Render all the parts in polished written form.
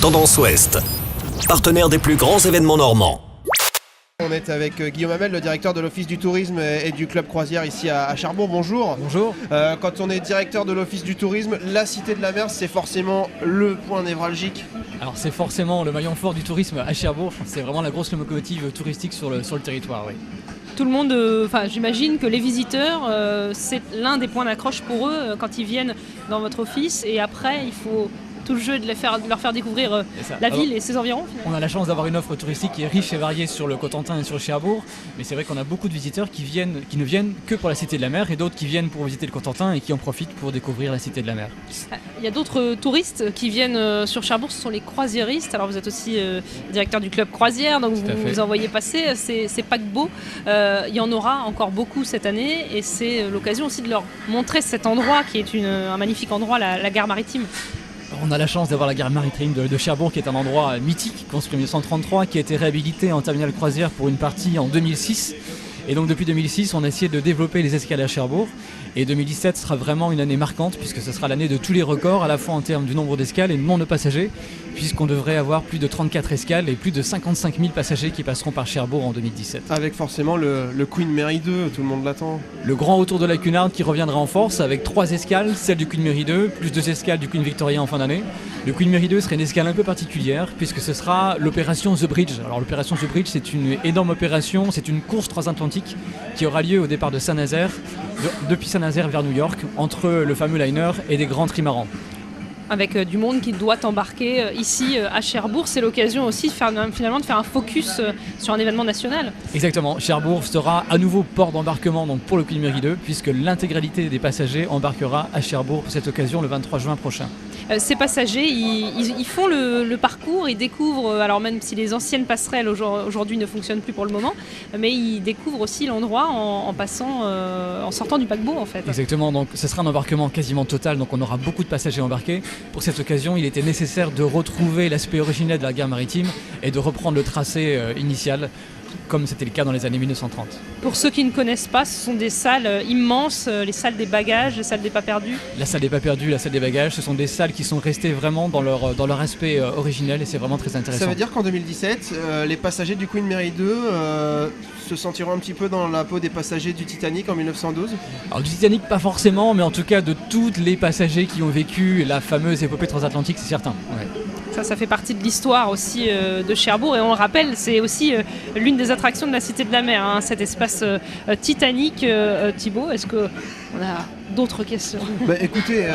Tendance Ouest, partenaire des plus grands événements normands. On est avec Guillaume Hamel, le directeur de l'Office du tourisme et du club croisière ici à Cherbourg. Bonjour. Bonjour. Quand on est directeur de l'Office du tourisme, la Cité de la Mer, c'est forcément le point névralgique. Alors c'est forcément le maillon fort du tourisme à Cherbourg. C'est vraiment la grosse locomotive touristique sur le territoire. Oui. Tout le monde, j'imagine que les visiteurs, c'est l'un des points d'accroche pour eux quand ils viennent dans votre office. Et après, il faut tout le jeu de leur faire découvrir la ville et ses environs. On a la chance d'avoir une offre touristique qui est riche et variée sur le Cotentin et sur le Cherbourg, mais c'est vrai qu'on a beaucoup de visiteurs qui ne viennent que pour la Cité de la Mer et d'autres qui viennent pour visiter le Cotentin et qui en profitent pour découvrir la Cité de la Mer. Il y a d'autres touristes qui viennent sur Cherbourg, ce sont les croisiéristes. Alors vous êtes aussi directeur du club croisière, donc vous envoyez passer ces paquebots. Il y en aura encore beaucoup cette année et c'est l'occasion aussi de leur montrer cet endroit qui est un magnifique endroit, la gare maritime. On a la chance d'avoir la gare maritime de Cherbourg qui est un endroit mythique, construit en 1933, qui a été réhabilité en terminal croisière pour une partie en 2006. Et donc depuis 2006, on a essayé de développer les escales à Cherbourg. Et 2017 sera vraiment une année marquante puisque ce sera l'année de tous les records, à la fois en termes du nombre d'escales et du nombre de passagers, puisqu'on devrait avoir plus de 34 escales et plus de 55 000 passagers qui passeront par Cherbourg en 2017. Avec forcément le Queen Mary 2, tout le monde l'attend. Le grand retour de la Cunard qui reviendra en force avec 3 escales, celle du Queen Mary 2, plus 2 escales du Queen Victoria en fin d'année. Le Queen Mary 2 serait une escale un peu particulière puisque ce sera l'opération The Bridge. Alors l'opération The Bridge, c'est une énorme opération, c'est une course transatlantique qui aura lieu au départ de Saint-Nazaire, depuis Saint-Nazaire vers New York, entre le fameux liner et des grands trimarans. Avec du monde qui doit embarquer ici à Cherbourg, c'est l'occasion aussi de faire un focus sur un événement national. Exactement, Cherbourg sera à nouveau port d'embarquement donc pour le Queen Mary 2 puisque l'intégralité des passagers embarquera à Cherbourg pour cette occasion le 23 juin prochain. Ces passagers, ils font le parcours, ils découvrent, alors même si les anciennes passerelles aujourd'hui ne fonctionnent plus pour le moment, mais ils découvrent aussi l'endroit en sortant du paquebot en fait. Exactement, donc ce sera un embarquement quasiment total, donc on aura beaucoup de passagers embarqués. Pour cette occasion, il était nécessaire de retrouver l'aspect originel de la gare maritime et de reprendre le tracé initial, comme c'était le cas dans les années 1930. Pour ceux qui ne connaissent pas, ce sont des salles immenses, les salles des bagages, les salles des pas perdus. La salle des pas perdus, la salle des bagages, ce sont des salles qui sont restées vraiment dans leur aspect originel et c'est vraiment très intéressant. Ça veut dire qu'en 2017, les passagers du Queen Mary 2 se sentiront un petit peu dans la peau des passagers du Titanic en 1912 ? Alors du Titanic pas forcément, mais en tout cas de tous les passagers qui ont vécu la fameuse épopée transatlantique, c'est certain. Ouais. Ça fait partie de l'histoire aussi de Cherbourg et on le rappelle, c'est aussi l'une des attractions de la Cité de la Mer, hein, cet espace Titanic. Thibaut, est-ce qu'on a d'autres questions ? Écoutez,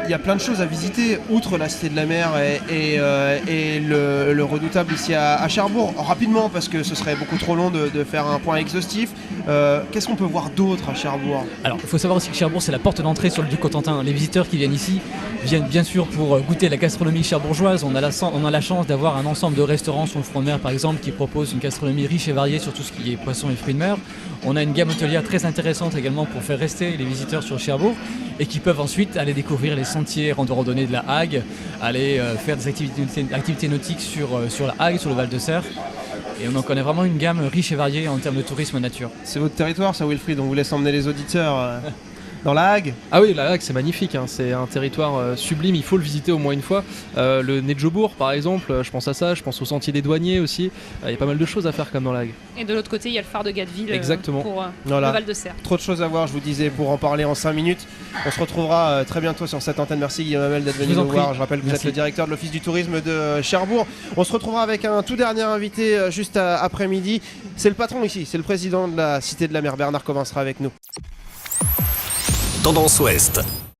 il y a plein de choses à visiter, outre la Cité de la Mer et le redoutable ici à Cherbourg. Rapidement, parce que ce serait beaucoup trop long de faire un point exhaustif, qu'est-ce qu'on peut voir d'autre à Cherbourg ? Alors, il faut savoir aussi que Cherbourg, c'est la porte d'entrée sur le du Cotentin. Les visiteurs qui viennent ici viennent bien sûr pour goûter la gastronomie cherbourgeoise. On a la chance d'avoir un ensemble de restaurants sur le front de mer, par exemple, qui proposent une gastronomie riche et variée sur tout ce qui est poissons et fruits de mer. On a une gamme hôtelière très intéressante également pour faire rester les visiteurs sur Cherbourg et qui peuvent ensuite aller découvrir les sentiers de randonnée de la Hague, aller faire des activités nautiques sur la Hague, sur le Val de Serre. Et on en connaît vraiment une gamme riche et variée en termes de tourisme nature. C'est votre territoire ça, Wilfried, on vous laisse emmener les auditeurs dans la Hague. Ah oui, la Hague c'est magnifique, hein. C'est un territoire sublime, il faut le visiter au moins une fois. Le Nez de Jobourg par exemple, je pense à ça, je pense au Sentier des Douaniers aussi. Il y a pas mal de choses à faire comme dans la Hague. Et de l'autre côté, il y a le phare de Gatteville. Exactement. Pour voilà. le Val de Serre. Trop de choses à voir, je vous disais, pour en parler en 5 minutes. On se retrouvera très bientôt sur cette antenne. Merci Guillaume Hamel d'être venu nous voir. Je rappelle que vous êtes le directeur de l'Office du tourisme de Cherbourg. On se retrouvera avec un tout dernier invité juste après-midi. C'est le patron ici, c'est le président de la Cité de la Mer, Bernard Covin sera avec nous. Tendance Ouest.